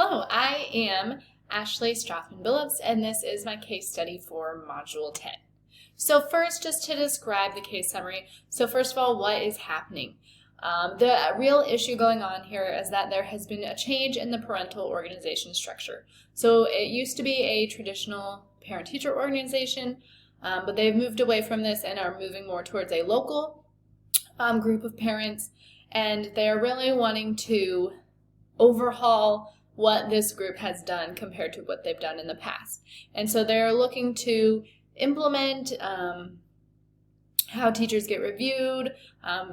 Hello, I am Ashley Strothman-Billups, and this is my case study for Module 10. So first, just to describe the case summary. So first of all, what is happening? The real issue going on here is that there has been a change in the parental organization structure. So it used to be a traditional parent-teacher organization, but they've moved away from this and are moving more towards a local group of parents, and they're really wanting to overhaul what this group has done compared to what they've done in the past. And so they're looking to implement how teachers get reviewed,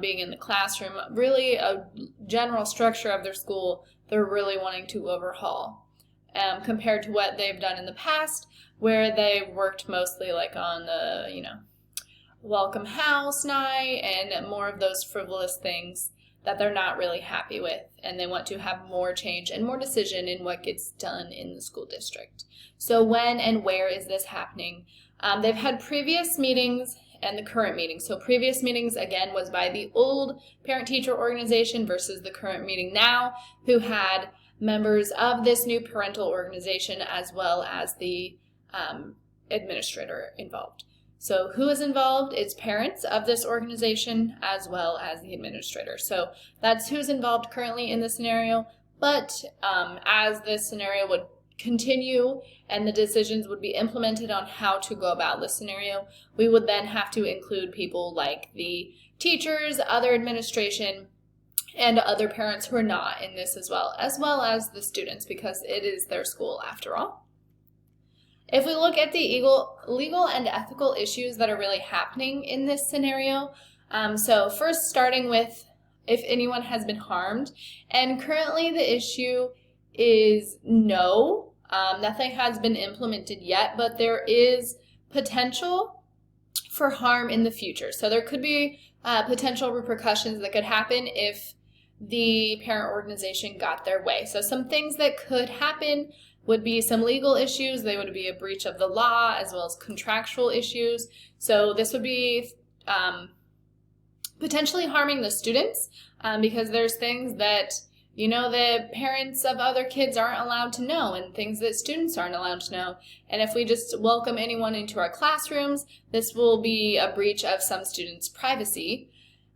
being in the classroom, really a general structure of their school they're really wanting to overhaul compared to what they've done in the past, where they worked mostly like on the, welcome house night and more of those frivolous things that they're not really happy with, and they want to have more change and more decision in what gets done in the school district. So when and where is this happening? They've had previous meetings and the current meeting. So previous meetings, again, was by the old parent-teacher organization versus the current meeting now, who had members of this new parental organization as well as the administrator involved. So who is involved? It's parents of this organization as well as the administrator. So that's who's involved currently in this scenario. But as this scenario would continue and the decisions would be implemented on how to go about this scenario, we would then have to include people like the teachers, other administration, and other parents who are not in this as well as the students, because it is their school after all. If we look at the legal and ethical issues that are really happening in this scenario, so first starting with if anyone has been harmed, and currently the issue is no, nothing has been implemented yet, but there is potential for harm in the future. So there could be potential repercussions that could happen if the parent organization got their way. So some things that could happen would be some legal issues. They would be a breach of the law as well as contractual issues. So this would be potentially harming the students because there's things that the parents of other kids aren't allowed to know and things that students aren't allowed to know. And if we just welcome anyone into our classrooms, this will be a breach of some students' privacy.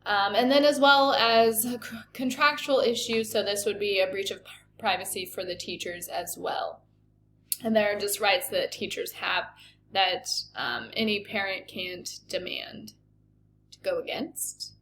And then as well as contractual issues, so this would be a breach of privacy for the teachers as well. And there are just rights that teachers have that any parent can't demand to go against.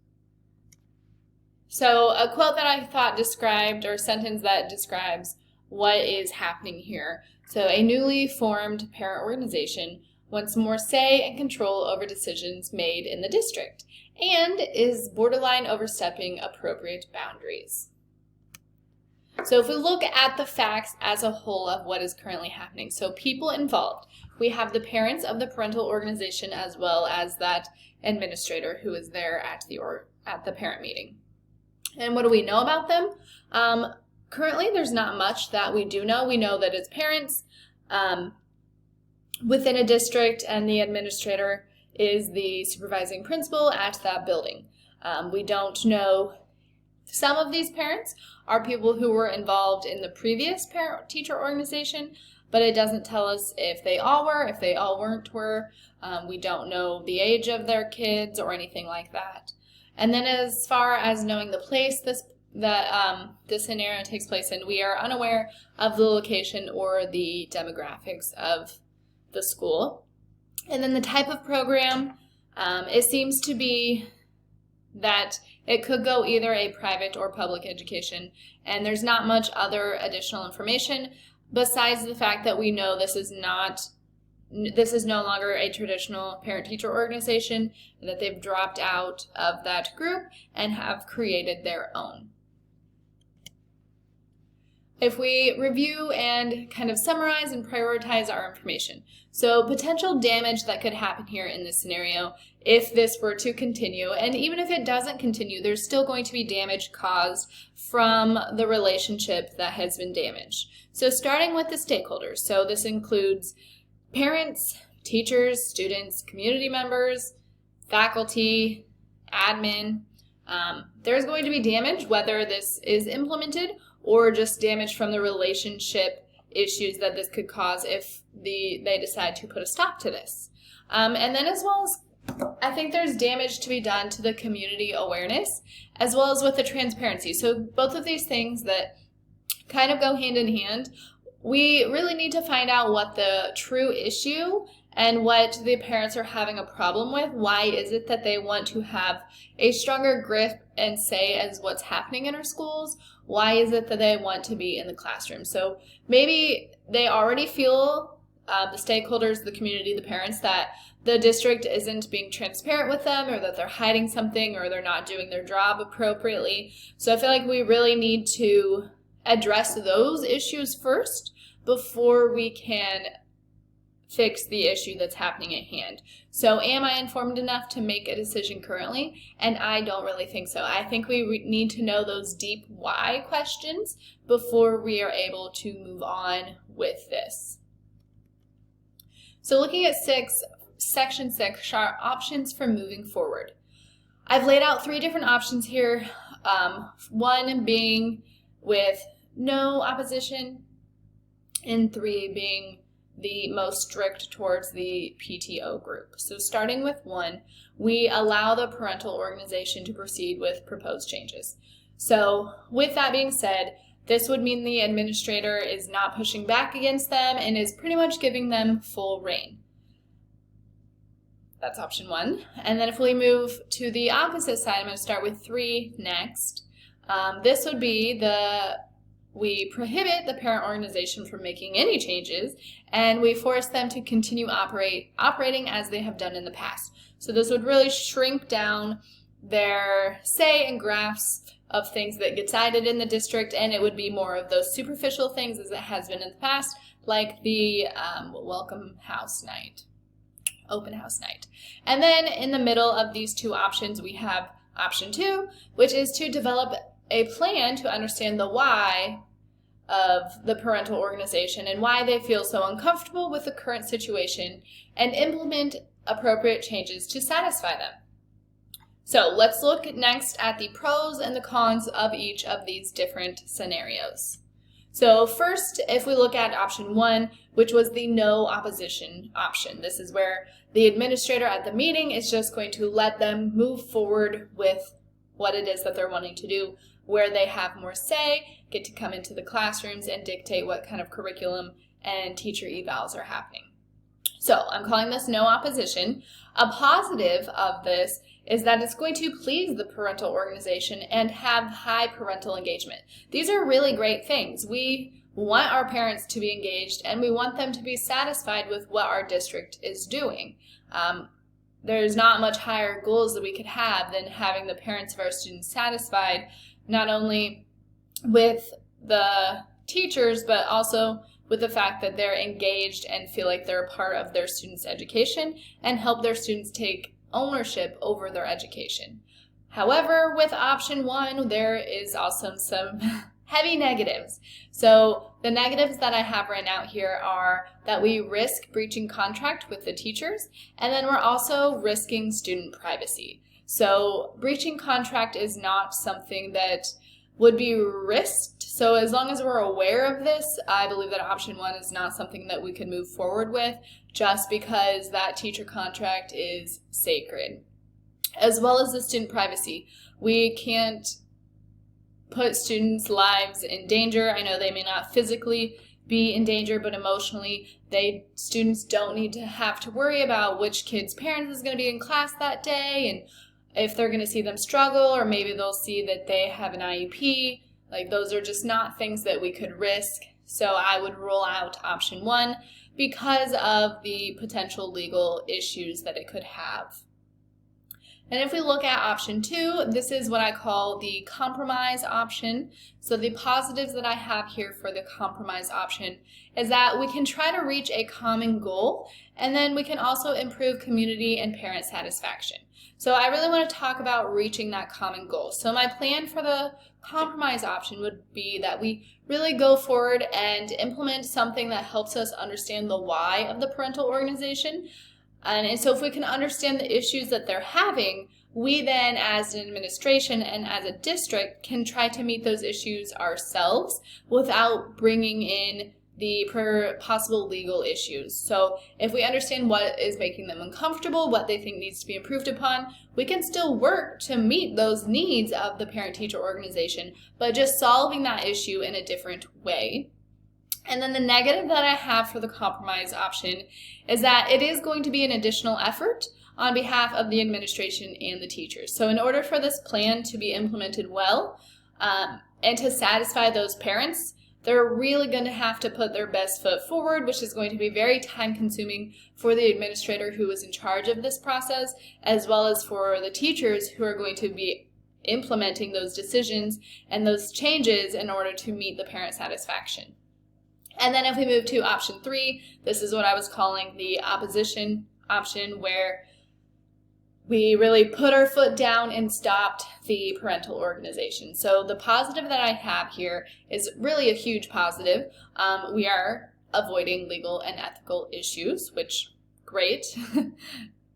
So a quote that I thought described, or a sentence that describes what is happening here. So a newly formed parent organization wants more say and control over decisions made in the district and is borderline overstepping appropriate boundaries. So if we look at the facts as a whole of what is currently happening, so people involved, we have the parents of the parental organization as well as that administrator who is there at the parent meeting. And what do we know about them? Currently, there's not much that we do know. We know that it's parents within a district, and the administrator is the supervising principal at that building. We don't know. Some of these parents are people who were involved in the previous parent-teacher organization, but it doesn't tell us if they all were, if they all weren't. We don't know the age of their kids or anything like that. And then as far as knowing the place this scenario takes place in, we are unaware of the location or the demographics of the school. And then the type of program, it seems to be that it could go either a private or public education, and there's not much other additional information besides the fact that we know this is no longer a traditional parent-teacher organization, and that they've dropped out of that group and have created their own. If we review and kind of summarize and prioritize our information. So potential damage that could happen here in this scenario if this were to continue, and even if it doesn't continue, there's still going to be damage caused from the relationship that has been damaged. So starting with the stakeholders. So this includes parents, teachers, students, community members, faculty, admin. There's going to be damage whether this is implemented or just damage from the relationship issues that this could cause if they decide to put a stop to this. And then as well as I think there's damage to be done to the community awareness as well as with the transparency. So both of these things that kind of go hand in hand, we really need to find out what the true issue and what the parents are having a problem with. Why is it that they want to have a stronger grip and say as what's happening in our schools? Why is it that they want to be in the classroom? So maybe they already feel, the stakeholders, the community, the parents, that the district isn't being transparent with them, or that they're hiding something, or they're not doing their job appropriately. So I feel like we really need to address those issues first before we can fix the issue that's happening at hand. So am I informed enough to make a decision currently? And I don't really think so. I think we need to know those deep why questions before we are able to move on with this. So looking at Section 6 are options for moving forward. I've laid out 3 different options here. One being with no opposition, and 3 being the most strict towards the PTO group. So starting with 1, we allow the parental organization to proceed with proposed changes. So with that being said, this would mean the administrator is not pushing back against them and is pretty much giving them full reign. That's option 1. And then if we move to the opposite side, I'm going to start with 3 next. This would be we prohibit the parent organization from making any changes, and we force them to continue operating as they have done in the past. So this would really shrink down their say and grasp of things that get decided in the district, and it would be more of those superficial things as it has been in the past, like the welcome house night, open house night. And then in the middle of these 2 options, we have option 2, which is to develop a plan to understand the why of the parental organization and why they feel so uncomfortable with the current situation, and implement appropriate changes to satisfy them. So let's look next at the pros and the cons of each of these different scenarios. So first, if we look at option 1, which was the no opposition option, this is where the administrator at the meeting is just going to let them move forward with what it is that they're wanting to do, where they have more say, get to come into the classrooms and dictate what kind of curriculum and teacher evals are happening. So I'm calling this no opposition. A positive of this is that it's going to please the parental organization and have high parental engagement. These are really great things. We want our parents to be engaged, and we want them to be satisfied with what our district is doing. There's not much higher goals that we could have than having the parents of our students satisfied, not only with the teachers, but also with the fact that they're engaged and feel like they're a part of their students' education and help their students take ownership over their education. However, with option 1, there is also some heavy negatives. So the negatives that I have written out here are that we risk breaching contract with the teachers, and then we're also risking student privacy. So breaching contract is not something that would be risked. So as long as we're aware of this, I believe that option 1 is not something that we can move forward with, just because that teacher contract is sacred. As well as the student privacy. We can't put students' lives in danger. I know they may not physically be in danger, but emotionally, students don't need to have to worry about which kid's parent is going to be in class that day, and if they're going to see them struggle, or maybe they'll see that they have an IEP. Like, those are just not things that we could risk. So I would rule out option 1 because of the potential legal issues that it could have. And if we look at option 2, this is what I call the compromise option. So the positives that I have here for the compromise option is that we can try to reach a common goal, and then we can also improve community and parent satisfaction. So I really want to talk about reaching that common goal. So my plan for the compromise option would be that we really go forward and implement something that helps us understand the why of the parental organization. And so if we can understand the issues that they're having, we then as an administration and as a district can try to meet those issues ourselves without bringing in the possible legal issues. So if we understand what is making them uncomfortable, what they think needs to be improved upon, we can still work to meet those needs of the parent-teacher organization, but just solving that issue in a different way. And then the negative that I have for the compromise option is that it is going to be an additional effort on behalf of the administration and the teachers. So in order for this plan to be implemented well and to satisfy those parents, they're really going to have to put their best foot forward, which is going to be very time-consuming for the administrator who is in charge of this process, as well as for the teachers who are going to be implementing those decisions and those changes in order to meet the parent satisfaction. And then if we move to option 3, this is what I was calling the opposition option, where we really put our foot down and stopped the parental organization. So the positive that I have here is really a huge positive. We are avoiding legal and ethical issues, which great.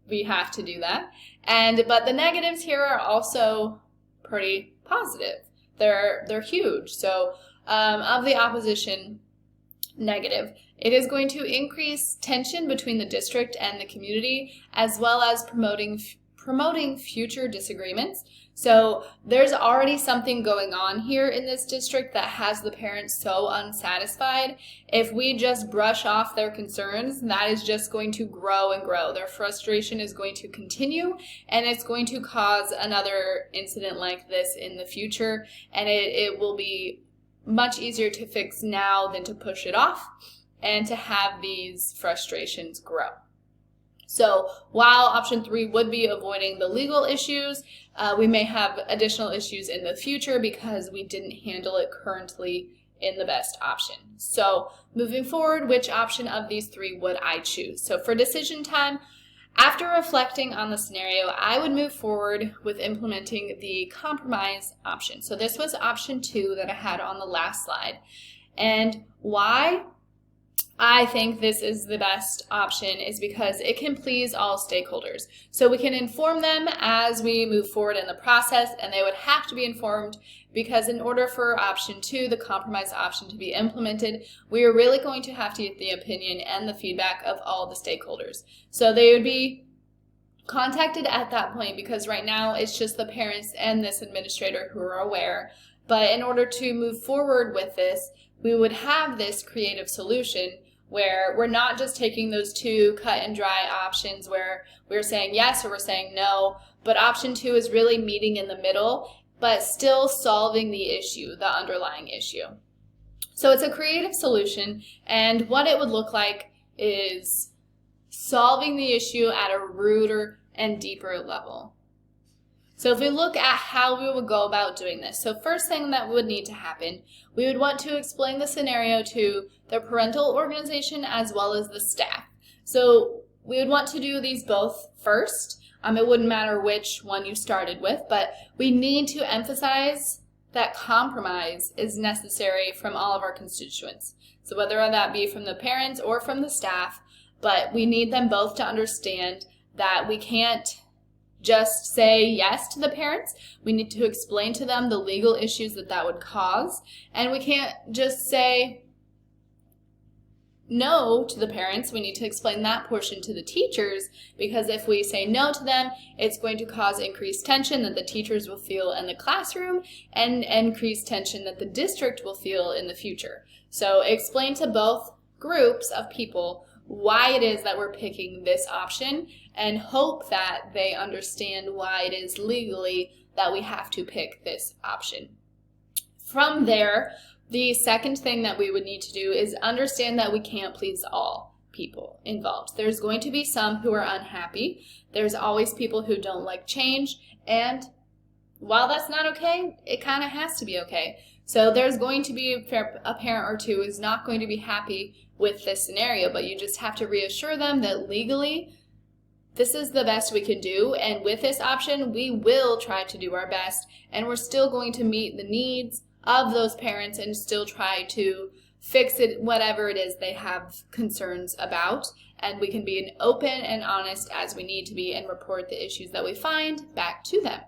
We have to do that. But the negatives here are also pretty positive. They're huge. So of the opposition negative, it is going to increase tension between the district and the community, as well as promoting future disagreements. So there's already something going on here in this district that has the parents so unsatisfied. If we just brush off their concerns, that is just going to grow and grow. Their frustration is going to continue, and it's going to cause another incident like this in the future, and it will be much easier to fix now than to push it off and to have these frustrations grow. So while option 3 would be avoiding the legal issues, we may have additional issues in the future because we didn't handle it currently in the best option. So moving forward, which option of these 3 would I choose? So for decision time, after reflecting on the scenario, I would move forward with implementing the compromise option. So this was option 2 that I had on the last slide. And why I think this is the best option is because it can please all stakeholders. So we can inform them as we move forward in the process, and they would have to be informed because in order for option 2, the compromise option, to be implemented, we are really going to have to get the opinion and the feedback of all the stakeholders. So they would be contacted at that point because right now it's just the parents and this administrator who are aware. But in order to move forward with this, we would have this creative solution where we're not just taking those 2 cut and dry options where we're saying yes or we're saying no, but option 2 is really meeting in the middle, but still solving the issue, the underlying issue. So it's a creative solution, and what it would look like is solving the issue at a rooter and deeper level. So if we look at how we would go about doing this, so first thing that would need to happen, we would want to explain the scenario to the parental organization as well as the staff. So we would want to do these both first. It wouldn't matter which one you started with, but we need to emphasize that compromise is necessary from all of our constituents. So whether that be from the parents or from the staff, but we need them both to understand that we can't just say yes to the parents. We need to explain to them the legal issues that would cause, and we can't just say no to the parents. We need to explain that portion to the teachers, because if we say no to them, it's going to cause increased tension that the teachers will feel in the classroom and increased tension that the district will feel in the future. So explain to both groups of people why it is that we're picking this option, and hope that they understand why it is legally that we have to pick this option. From there, the second thing that we would need to do is understand that we can't please all people involved. There's going to be some who are unhappy. There's always people who don't like change, and while that's not okay, it kind of has to be okay. So there's going to be a parent or two who's not going to be happy with this scenario, but you just have to reassure them that legally this is the best we can do, and with this option we will try to do our best, and we're still going to meet the needs of those parents and still try to fix it, whatever it is they have concerns about, and we can be open and honest as we need to be and report the issues that we find back to them.